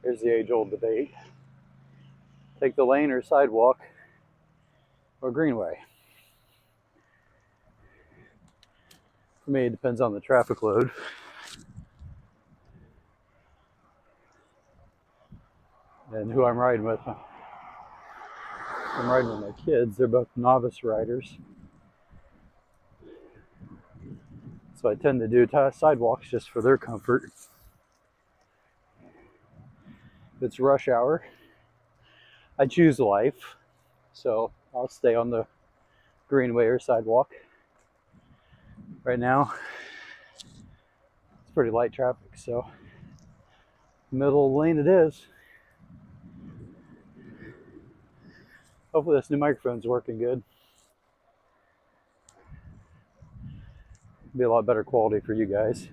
Here's the age-old debate. Take the lane or sidewalk or greenway. For me, it depends on the traffic load. And who I'm riding with. I'm riding with my kids. They're both novice riders. So I tend to do sidewalks just for their comfort. If it's rush hour, I choose life. So I'll stay on the greenway or sidewalk. Right now, it's pretty light traffic, so middle of the lane it is. Hopefully this new microphone's working good. It'll be a lot better quality for you guys.